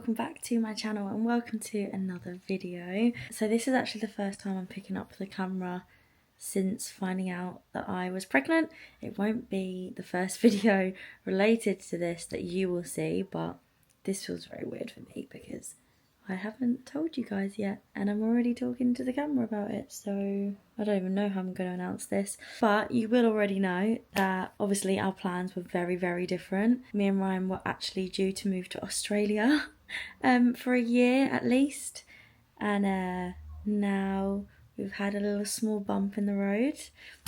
welcome back to my channel and welcome to another video. So this is actually the first time I'm picking up the camera since finding out that I was pregnant. It won't be the first video related to this that you will see, but this feels very weird for me because I haven't told you guys yet and I'm already talking to the camera about it, so I don't even know how I'm going to announce this. But you will already know that obviously our plans were very different. Me and Ryan were actually due to move to Australia for a year at least, and now we've had a little small bump in the road,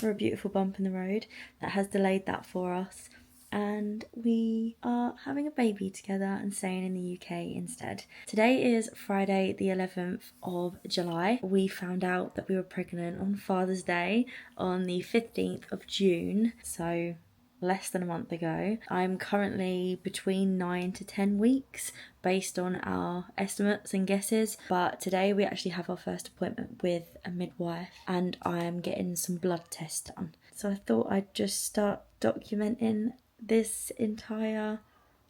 or a beautiful bump in the road that has delayed that for us. And we are having a baby together and staying in the UK instead. Today is Friday the 11th of July. We found out that we were pregnant on Father's Day on the 15th of June, so less than a month ago. I'm currently between 9 to 10 weeks based on our estimates and guesses, but today we actually have our first appointment with a midwife and I am getting some blood tests done. So I thought I'd just start documenting this entire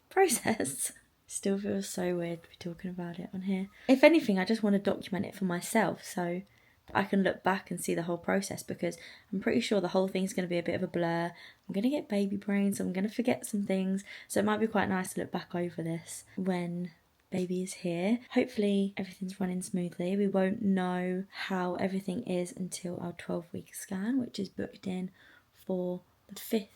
process. Still feels so weird to be talking about it on here. If anything, I just want to document it for myself so I can look back and see the whole process, because I'm pretty sure the whole thing's going to be a bit of a blur. I'm going to get baby brain, so I'm going to forget some things, so it might be quite nice to look back over this when baby is here. Hopefully everything's running smoothly. We won't know how everything is until our 12-week scan, which is booked in for the 5th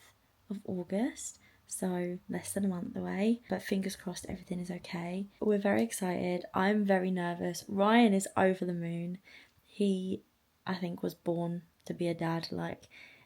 of August, so less than a month away, but fingers crossed everything is okay. We're very excited. I'm very nervous. Ryan is over the moon. He, I think, was born to be a dad. Like,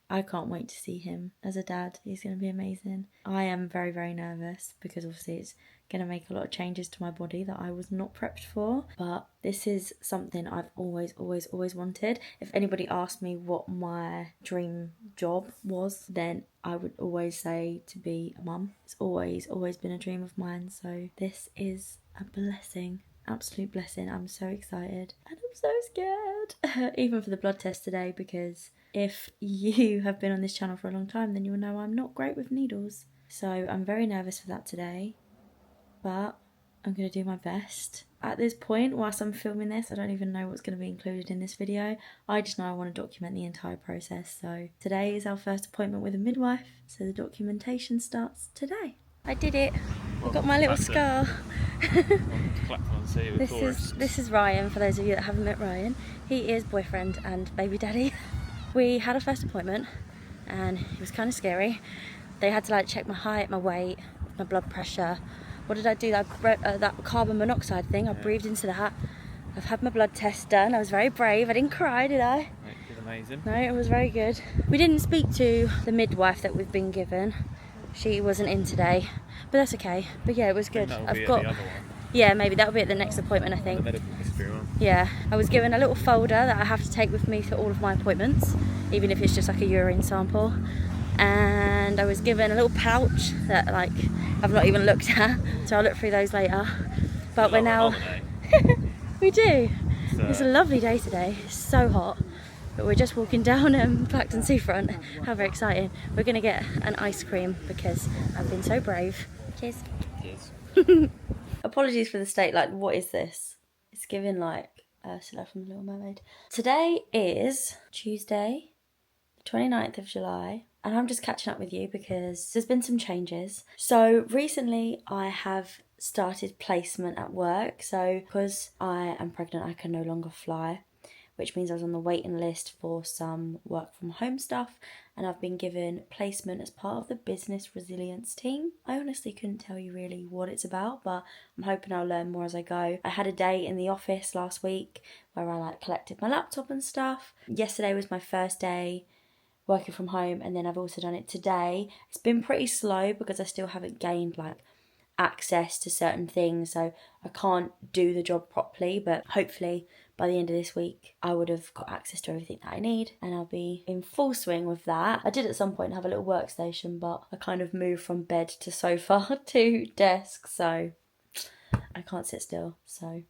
I can't wait to see him as a dad. He's going to be amazing. I am very nervous because obviously it's going to make a lot of changes to my body that I was not prepped for. But this is something I've always wanted. If anybody asked me what my dream job was, then I would always say to be a mum. It's always been a dream of mine. So this is a blessing. Absolute blessing. I'm so excited and I'm so scared even for the blood test today, because if you have been on this channel for a long time then you will know I'm not great with needles, so I'm very nervous for that today, but I'm going to do my best. At this point, whilst I'm filming this, I don't even know what's going to be included in this video. I just know I want to document the entire process. So today is our first appointment with a midwife, so the documentation starts today. I did it. I got my little scar. This is Ryan, for those of you that haven't met Ryan. He is boyfriend and baby daddy. We had a first appointment and it was kind of scary. They had to like check my height, my weight, my blood pressure. What did I do? That carbon monoxide thing, I breathed into that. I've had my blood test done. I was very brave. I didn't cry, did I? It was amazing. No, it was very good. We didn't speak to the midwife that we've been given. She wasn't in today, but that's okay. But yeah, it was good. I've got the other one. Yeah, maybe that'll be at the next appointment, I think. The medical history one. Yeah, I was given a little folder that I have to take with me to all of my appointments, even if it's just like a urine sample. And I was given a little pouch that like I've not even looked at, so I'll look through those later. But we're now we do. It's a lovely day today. It's so hot. But we're just walking down Clacton Seafront. How very exciting. We're going to get an ice cream because I've been so brave. Cheers. Cheers. Apologies for the state, like, what is this? It's giving like Ursula from The Little Mermaid. Today is Tuesday, the 29th of July, and I'm just catching up with you because there's been some changes. So recently I have started placement at work. So because I am pregnant, I can no longer fly, which means I was on the waiting list for some work from home stuff, and I've been given placement as part of the business resilience team. I honestly couldn't tell you really what it's about, but I'm hoping I'll learn more as I go. I had a day in the office last week where I like collected my laptop and stuff. Yesterday was my first day working from home, and then I've also done it today. It's been pretty slow because I still haven't gained like access to certain things, so I can't do the job properly, but hopefully by the end of this week I would have got access to everything that I need and I'll be in full swing with that. I did at some point have a little workstation, but I kind of moved from bed to sofa to desk, so I can't sit still, so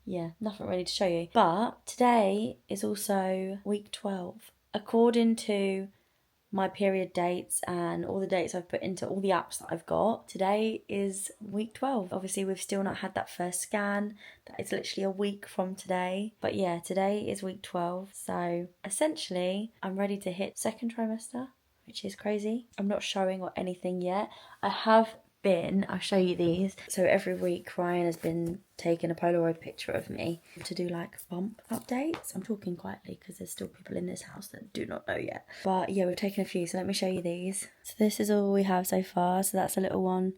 yeah, nothing really to show you. But today is also week 12 according to my period dates and all the dates I've put into all the apps that I've got. Today is week 12. Obviously, we've still not had that first scan. That is literally a week from today. But yeah, today is week 12. So essentially, I'm ready to hit second trimester, which is crazy. I'm not showing or anything yet. I'll show you these. So every week Ryan has been taking a Polaroid picture of me to do like bump updates. I'm talking quietly because there's still people in this house that do not know yet. But yeah, we've taken a few, so let me show you these. So this is all we have so far. So that's a little one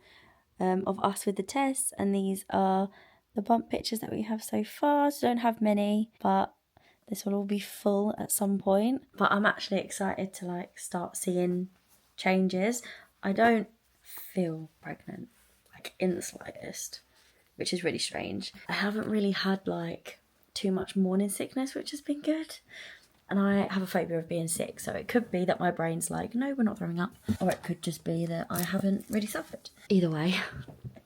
of us with the tests, and these are the bump pictures that we have so far. So don't have many, but this will all be full at some point. But I'm actually excited to like start seeing changes. I don't feel pregnant, like in the slightest, which is really strange. I haven't really had like too much morning sickness, which has been good. And I have a phobia of being sick, so it could be that my brain's like, no, we're not throwing up. Or it could just be that I haven't really suffered. Either way,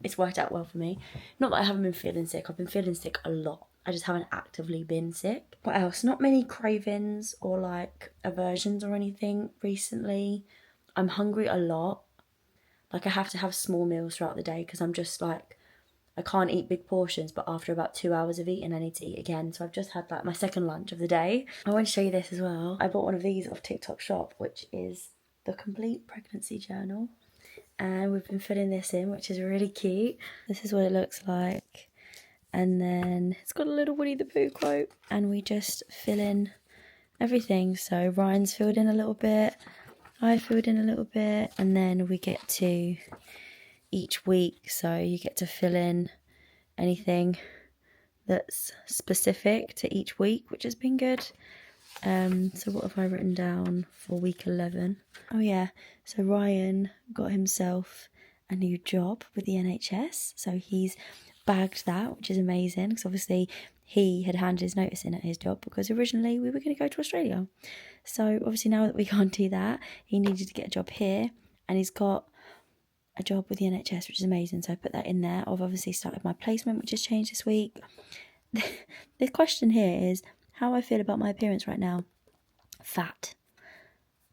it's worked out well for me. Not that I haven't been feeling sick, I've been feeling sick a lot. I just haven't actively been sick. What else? Not many cravings or like aversions or anything recently. I'm hungry a lot. Like I have to have small meals throughout the day because I'm just like, I can't eat big portions, but after about 2 hours of eating, I need to eat again. So I've just had like my second lunch of the day. I want to show you this as well. I bought one of these off TikTok shop, which is the complete pregnancy journal. And we've been filling this in, which is really cute. This is what it looks like. And then it's got a little Winnie the Pooh quote. And we just fill in everything. So Ryan's filled in a little bit. I filled in a little bit. And then we get to each week, so you get to fill in anything that's specific to each week, which has been good. So what have I written down for week 11? Oh yeah, so Ryan got himself a new job with the NHS, so he's bagged that, which is amazing, because obviously he had handed his notice in at his job because originally we were going to go to Australia. So obviously now that we can't do that, he needed to get a job here, and he's got a job with the NHS, which is amazing. So I put that in there. I've obviously started my placement, which has changed this week. The question here is how I feel about my appearance right now. Fat.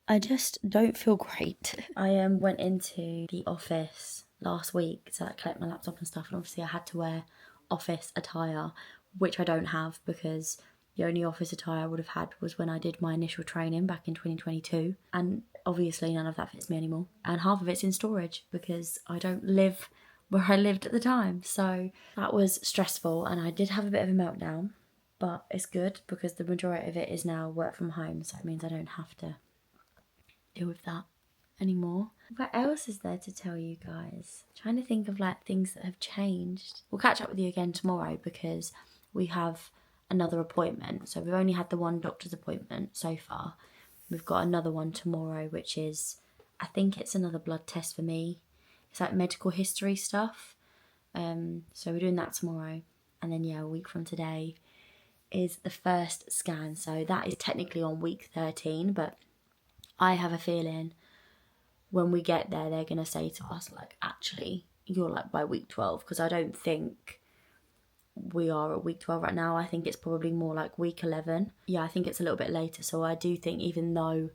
I just don't feel great. I went into the office last week to like collect my laptop and stuff, and obviously I had to wear office attire, which I don't have because the only office attire I would have had was when I did my initial training back in 2022, and obviously none of that fits me anymore, and half of it's in storage because I don't live where I lived at the time. So that was stressful, and I did have a bit of a meltdown, but it's good because the majority of it is now work from home, so it means I don't have to deal with that anymore. What else is there to tell you guys? I'm trying to think of like things that have changed. We'll catch up with you again tomorrow because we have another appointment. So we've only had the one doctor's appointment so far. We've got another one tomorrow, which is, I think it's another blood test for me. It's like medical history stuff. So we're doing that tomorrow. And then yeah, a week from today is the first scan. So that is technically on week 13, but I have a feeling when we get there, they're going to say to us, like, actually, you're like by week 12, because I don't think we are at week 12 right now. I think it's probably more like week 11. Yeah, I think it's a little bit later. So I do think even though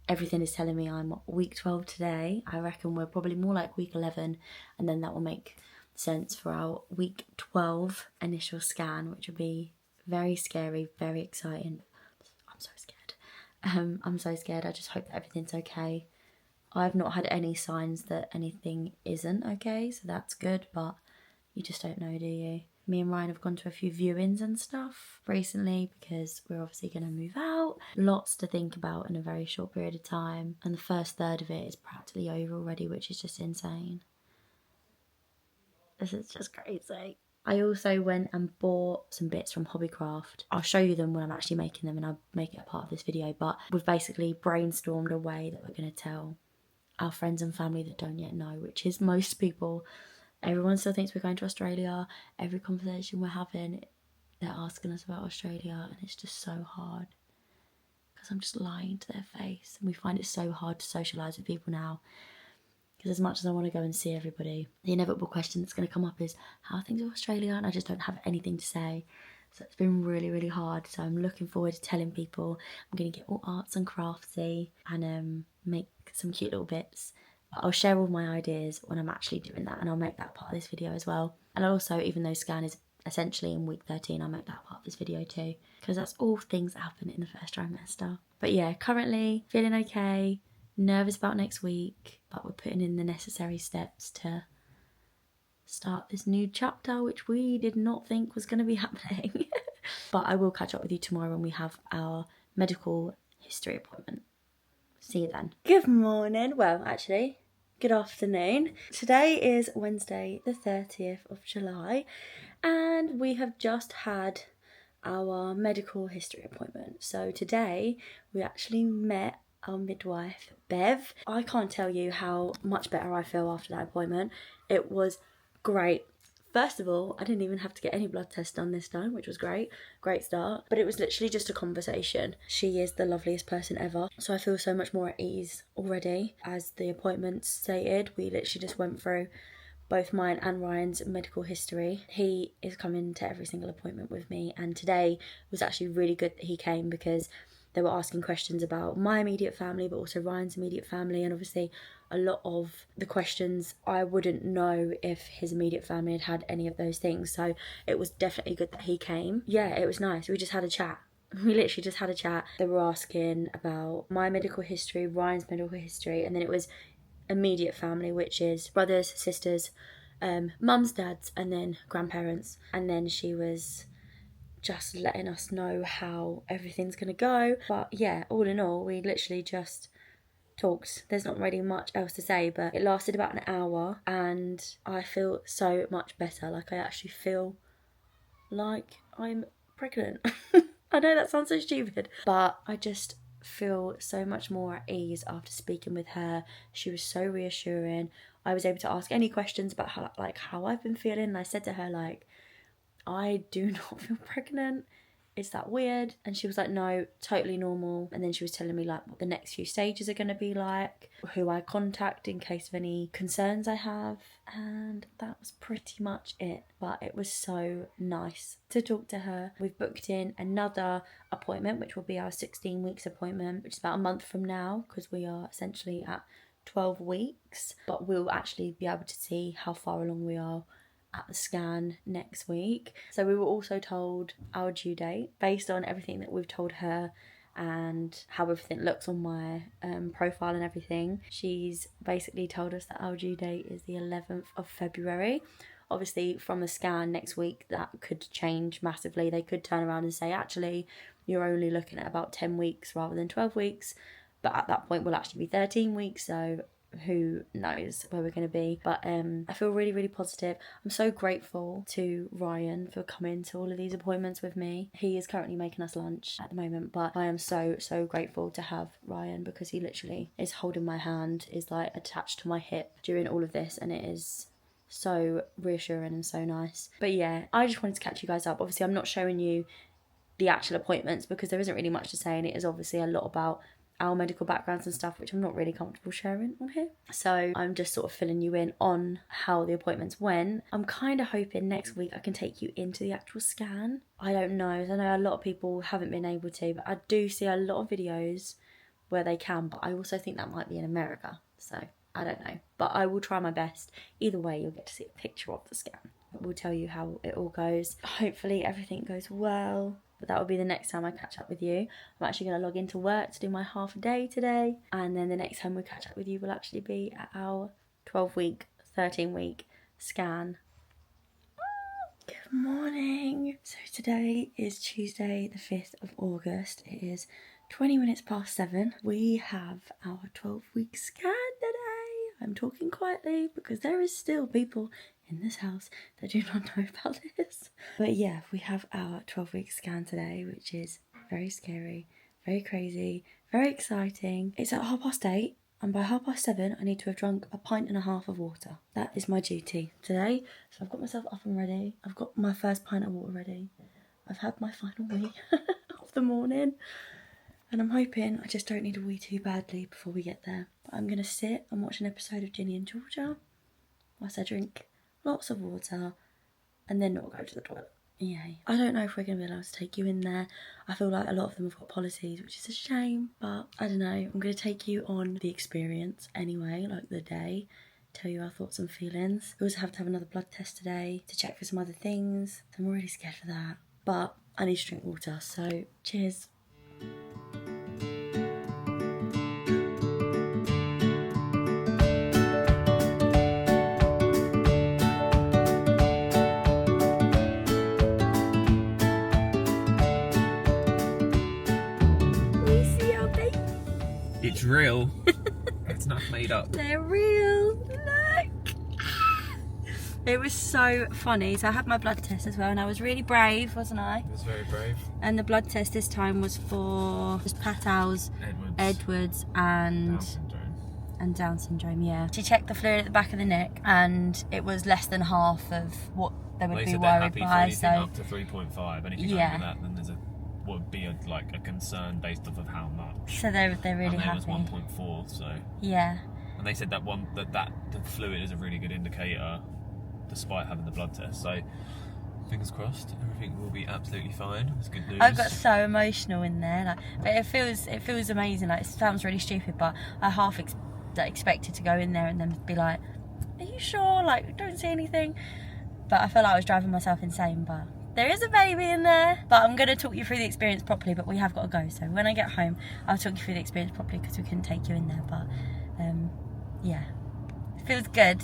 everything is telling me I'm week 12 today, I reckon we're probably more like week 11, and then that will make sense for our week 12 initial scan, which will be very scary, very exciting. I'm so scared. I'm so scared. I just hope that everything's okay. I've not had any signs that anything isn't okay, so that's good, but you just don't know, do you? Me and Ryan have gone to a few viewings and stuff recently because we're obviously going to move out. Lots to think about in a very short period of time, and the first third of it is practically over already, which is just insane. This is just crazy. I also went and bought some bits from Hobbycraft. I'll show you them when I'm actually making them, and I'll make it a part of this video, but we've basically brainstormed a way that we're going to tell our friends and family that don't yet know, which is most people. Everyone still thinks we're going to Australia. Every conversation we're having, they're asking us about Australia, and it's just so hard because I'm just lying to their face, and we find it so hard to socialise with people now. Because as much as I want to go and see everybody, the inevitable question that's going to come up is, how are things in Australia? And I just don't have anything to say. So it's been really, really hard. So I'm looking forward to telling people. I'm going to get all arts and craftsy and make some cute little bits. But I'll share all my ideas when I'm actually doing that, and I'll make that part of this video as well. And I'll also, even though scan is essentially in week 13, I'll make that part of this video too, because that's all things that happen in the first trimester. But yeah, currently feeling okay, nervous about next week, but we're putting in the necessary steps to start this new chapter, which we did not think was going to be happening. But I will catch up with you tomorrow when we have our medical history appointment. See you then. Good morning. Well, actually, good afternoon. Today is Wednesday, the 30th of July, and we have just had our medical history appointment. So today we actually met our midwife, Bev. I can't tell you how much better I feel after that appointment. It was great. First of all, I didn't even have to get any blood tests done this time, which was great. Great start. But it was literally just a conversation. She is the loveliest person ever. So I feel so much more at ease already. As the appointment stated, we literally just went through both mine and Ryan's medical history. He is coming to every single appointment with me, and today was actually really good that he came because they were asking questions about my immediate family but also Ryan's immediate family, and obviously a lot of the questions I wouldn't know if his immediate family had had any of those things, so it was definitely good that he came. Yeah, it was nice. We just had a chat. We literally just had a chat. They were asking about my medical history, Ryan's medical history, and then it was immediate family, which is brothers, sisters, mums, dads, and then grandparents. And then she was just letting us know how everything's gonna go. But yeah, all in all, we literally just talked. There's not really much else to say, but it lasted about an hour and I feel so much better. Like, I actually feel like I'm pregnant. I know that sounds so stupid, but I just feel so much more at ease after speaking with her. She was so reassuring. I was able to ask any questions about how I've been feeling, and I said to her, like, I do not feel pregnant. Is that weird? And she was like, no, totally normal. And then she was telling me like what the next few stages are going to be like, who I contact in case of any concerns I have. And that was pretty much it. But it was so nice to talk to her. We've booked in another appointment, which will be our 16 weeks appointment, which is about a month from now, because we are essentially at 12 weeks. But we'll actually be able to see how far along we are at the scan next week. So we were also told our due date based on everything that we've told her and how everything looks on my profile and everything. She's basically told us that our due date is the 11th of February. Obviously from the scan next week that could change massively. They could turn around and say, actually, you're only looking at about 10 weeks rather than 12 weeks. But at that point we'll actually be 13 weeks, so who knows where we're going to be. But I feel really, really positive. I'm so grateful to Ryan for coming to all of these appointments with me. He is currently making us lunch at the moment, but I am so grateful to have Ryan because he literally is holding my hand, is like attached to my hip during all of this, and it is so reassuring and so nice. But yeah, I just wanted to catch you guys up. Obviously I'm not showing you the actual appointments because there isn't really much to say, and it is obviously a lot about our medical backgrounds and stuff, which I'm not really comfortable sharing on here. So I'm just sort of filling you in on how the appointments went. I'm kind of hoping next week I can take you into the actual scan. I don't know. I know a lot of people haven't been able to, but I do see a lot of videos where they can, but I also think that might be in America. So I don't know, but I will try my best. Either way, you'll get to see a picture of the scan. We'll tell you how it all goes. Hopefully everything goes well. But that will be the next time I catch up with you. I'm actually going to log into work to do my half a day today. And then the next time we catch up with you will actually be at our 12-week, 13-week scan. Good morning. So today is Tuesday the 5th of August. It is 20 minutes past 7. We have our 12-week scan today. I'm talking quietly because there is still people in this house that do not know about this. But yeah, we have our 12-week scan today, which is very scary, very crazy, very exciting. It's at 8:30, and by 7:30 I need to have drunk 1.5 pints of water. That is my duty today. So I've got myself up and ready. I've got my first pint of water ready. I've had my final wee of the morning. And I'm hoping I just don't need a wee too badly before we get there. But I'm going to sit and watch an episode of Ginny and Georgia whilst I drink lots of water and then not go to the toilet. Yay. I don't know if we're going to be allowed to take you in there. I feel like a lot of them have got policies, which is a shame, but I don't know. I'm going to take you on the experience anyway, like the day, tell you our thoughts and feelings. We also have to have another blood test today to check for some other things. So I'm really scared for that, but I need to drink water, so cheers. It's real. It's not made up. They're real. Look. It was so funny. So I had my blood test as well, and I was really brave, wasn't I? It was very brave. And the blood test this time was for just Patau's, Edwards and Down syndrome. Yeah. She checked the fluid at the back of the neck, and it was less than half of what they would be worried by. So up to 3.5. Anything over that, then there's would be a concern based off of how much. So they're really happy. And there was 1.4, so yeah. And they said that the fluid is a really good indicator, despite having the blood test. So fingers crossed, everything will be absolutely fine. It's good news. I got so emotional in there, like, but it feels amazing. Like, it sounds really stupid, but I half expected to go in there and then be like, "Are you sure? Like, don't see anything." But I felt like I was driving myself insane. But there is a baby in there. But I'm going to talk you through the experience properly, but we have got to go. So when I get home, I'll talk you through the experience properly because we couldn't take you in there. But yeah, it feels good.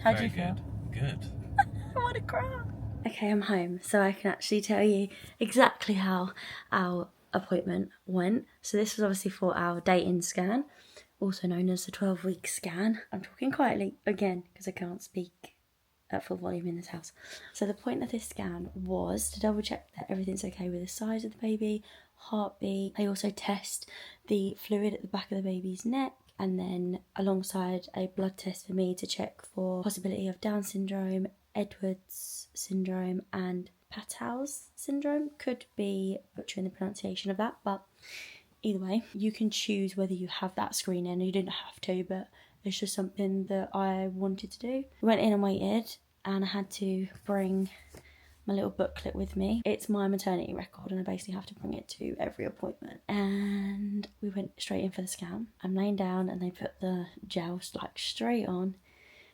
How do you feel? Good. I want to cry. Okay, I'm home, so I can actually tell you exactly how our appointment went. So this was obviously for our dating scan, also known as the 12-week scan. I'm talking quietly again because I can't speak at full volume in this house. So the point of this scan was to double check that everything's okay with the size of the baby, heartbeat. They also test the fluid at the back of the baby's neck, and then alongside a blood test for me to check for possibility of Down syndrome, Edwards syndrome and Patau's syndrome. Could be butchering the pronunciation of that, but either way, you can choose whether you have that screening. You didn't have to, but it's just something that I wanted to do. We went in and waited, and I had to bring my little booklet with me. It's my maternity record, and I basically have to bring it to every appointment. And we went straight in for the scan. I'm laying down, and they put the gel like straight on.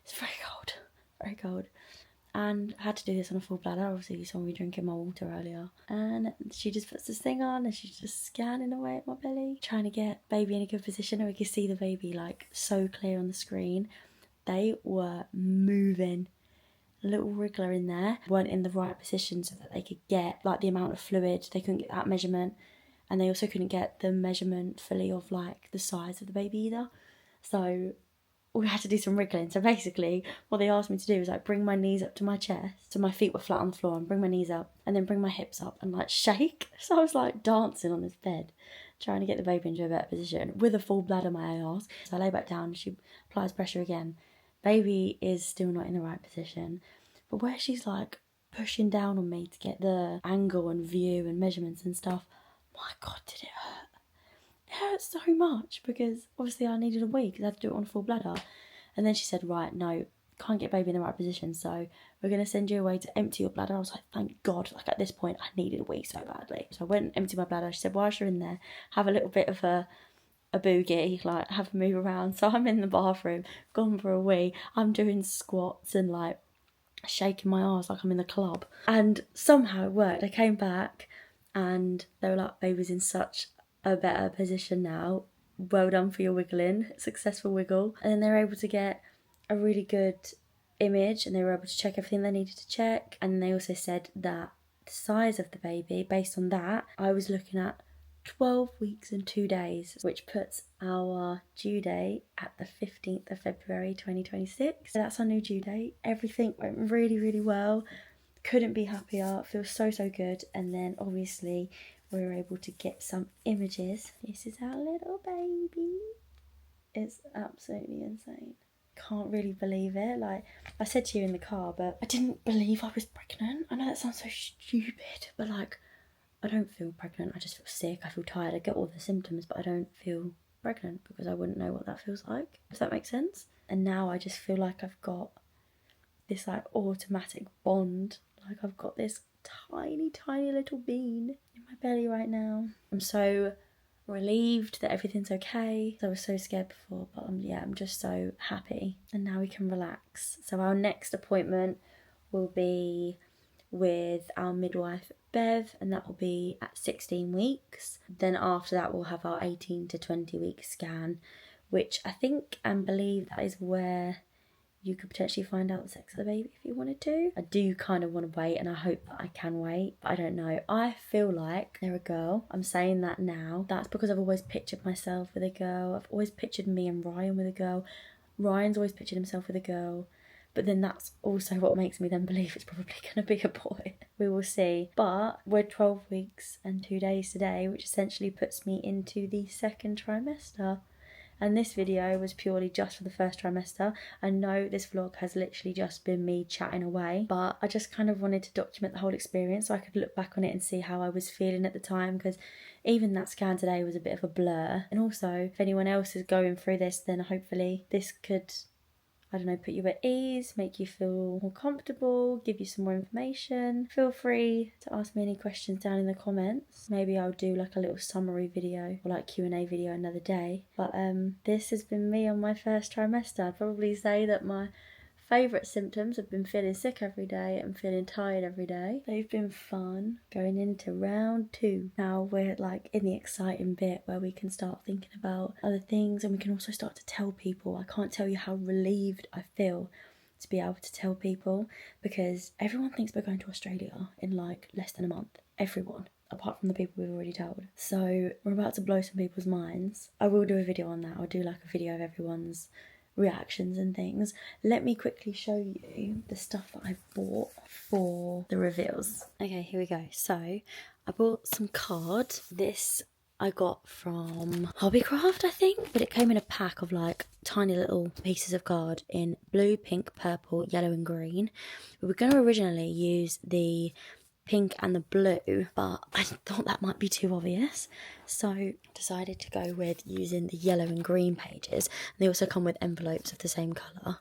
It's very cold, very cold. And I had to do this on a full bladder. Obviously you saw me drinking my water earlier. And she just puts this thing on and she's just scanning away at my belly, trying to get baby in a good position, and we could see the baby like so clear on the screen. They were moving. A little wriggler in there weren't in the right position so that they could get like the amount of fluid. They couldn't get that measurement, and they also couldn't get the measurement fully of like the size of the baby either. So we had to do some wriggling. So basically what they asked me to do was like bring my knees up to my chest, so my feet were flat on the floor, and bring my knees up and then bring my hips up and like shake. So I was like dancing on this bed trying to get the baby into a better position with a full bladder, my ass. So I lay back down, she applies pressure again. Baby is still not in the right position, but where she's like pushing down on me to get the angle and view and measurements and stuff, my God, did it hurt. It hurt so much because obviously I needed a wee because I had to do it on a full bladder. And then she said, right, no, can't get baby in the right position, so we're going to send you away to empty your bladder. I was like, thank God. Like at this point I needed a wee so badly. So I went and emptied my bladder. She said, whilst you're in there, have a little bit of a boogie, like have a move around. So I'm in the bathroom, gone for a wee. I'm doing squats and like shaking my arse like I'm in the club. And somehow it worked. I came back and they were like, baby's in such a better position now. Well done for your wiggling, successful wiggle. And then they were able to get a really good image, and they were able to check everything they needed to check. And they also said that the size of the baby, based on that, I was looking at 12 weeks and 2 days, which puts our due date at the 15th of February 2026. So that's our new due date. Everything went really, really well. Couldn't be happier. Feels so, so good. And then obviously we were able to get some images. This is our little baby. It's absolutely insane. Can't really believe it. Like I said to you in the car, but I didn't believe I was pregnant. I know that sounds so stupid, but like I don't feel pregnant. I just feel sick. I feel tired. I get all the symptoms, but I don't feel pregnant because I wouldn't know what that feels like, if that makes sense. And now I just feel like I've got this like automatic bond. Like I've got this tiny little bean in my belly right now. I'm so relieved that everything's okay. I was so scared before, but yeah, I'm just so happy. And now we can relax. So our next appointment will be with our midwife Bev, and that will be at 16 weeks. Then after that we'll have our 18 to 20 week scan, which I think and believe that is where you could potentially find out the sex of the baby if you wanted to. I do kind of want to wait, and I hope that I can wait, but I don't know. I feel like they're a girl. I'm saying that now. That's because I've always pictured myself with a girl. I've always pictured me and Ryan with a girl. Ryan's always pictured himself with a girl. But then that's also what makes me then believe it's probably going to be a boy. We will see. But we're 12 weeks and 2 days today, which essentially puts me into the second trimester. And this video was purely just for the first trimester. I know this vlog has literally just been me chatting away, but I just kind of wanted to document the whole experience so I could look back on it and see how I was feeling at the time, because even that scan today was a bit of a blur. And also, if anyone else is going through this, then hopefully this could, I don't know, put you at ease, make you feel more comfortable, give you some more information. Feel free to ask me any questions down in the comments. Maybe I'll do like a little summary video or like Q&A video another day. But this has been me on my first trimester. I'd probably say that my favourite symptoms have been feeling sick every day and feeling tired every day. They've been fun. Going into round 2. Now we're like in the exciting bit where we can start thinking about other things, and we can also start to tell people. I can't tell you how relieved I feel to be able to tell people, because everyone thinks we're going to Australia in like less than a month. Everyone. Apart from the people we've already told. So we're about to blow some people's minds. I will do a video on that. I'll do like a video of everyone's reactions and things. Let me quickly show you the stuff that I bought for the reveals. Okay, here we go. So I bought some card. This I got from Hobbycraft, I think, but it came in a pack of like tiny little pieces of card in blue, pink, purple, yellow and green. We were going to originally use the pink and the blue, but I thought that might be too obvious, so decided to go with using the yellow and green pages. And they also come with envelopes of the same colour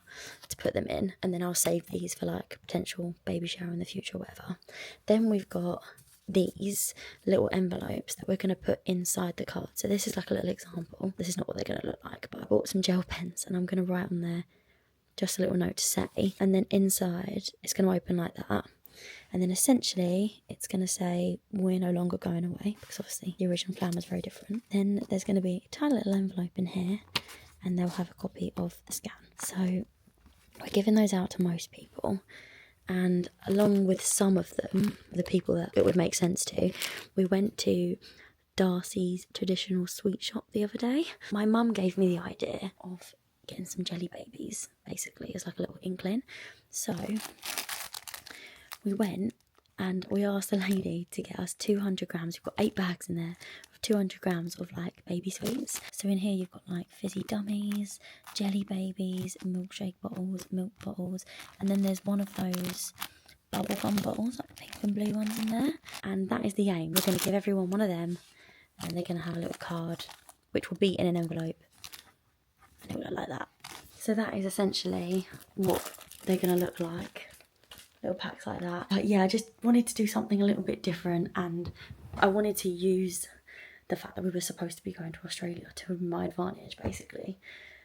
to put them in, and then I'll save these for like potential baby shower in the future or whatever. Then we've got these little envelopes that we're going to put inside the card. So this is like a little example. This is not what they're going to look like, but I bought some gel pens and I'm going to write on there just a little note to say, and then inside it's going to open like that. And then essentially it's going to say we're no longer going away, because obviously the original plan was very different. Then there's going to be a tiny little envelope in here, and they'll have a copy of the scan. So we're giving those out to most people, and along with some of them, the people that it would make sense to, we went to Darcy's traditional sweet shop the other day. My mum gave me the idea of getting some jelly babies, basically, as like a little inkling. So we went and we asked the lady to get us 200 grams. We've got 8 bags in there of 200 grams of like baby sweets. So in here you've got like fizzy dummies, jelly babies, milkshake bottles, milk bottles, and then there's one of those bubblegum bottles, like pink and blue ones in there. And that is the aim. We're going to give everyone one of them, and they're going to have a little card which will be in an envelope, and it will look like that. So that is essentially what they're going to look like. Little packs like that. But yeah, I just wanted to do something a little bit different, and I wanted to use the fact that we were supposed to be going to Australia to my advantage, basically.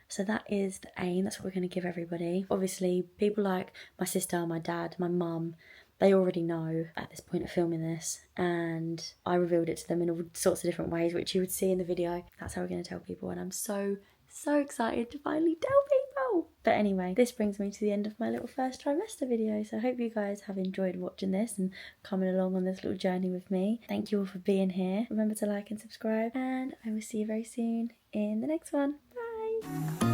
So that is the aim. That's what we're going to give everybody. Obviously, people like my sister, my dad, my mum, they already know at this point of filming this, and I revealed it to them in all sorts of different ways, which you would see in the video. That's how we're going to tell people, and I'm so excited to finally tell people. But anyway, this brings me to the end of my little first trimester video, so I hope you guys have enjoyed watching this and coming along on this little journey with me. Thank you all for being here. Remember to like and subscribe, and I will see you very soon in the next one. Bye!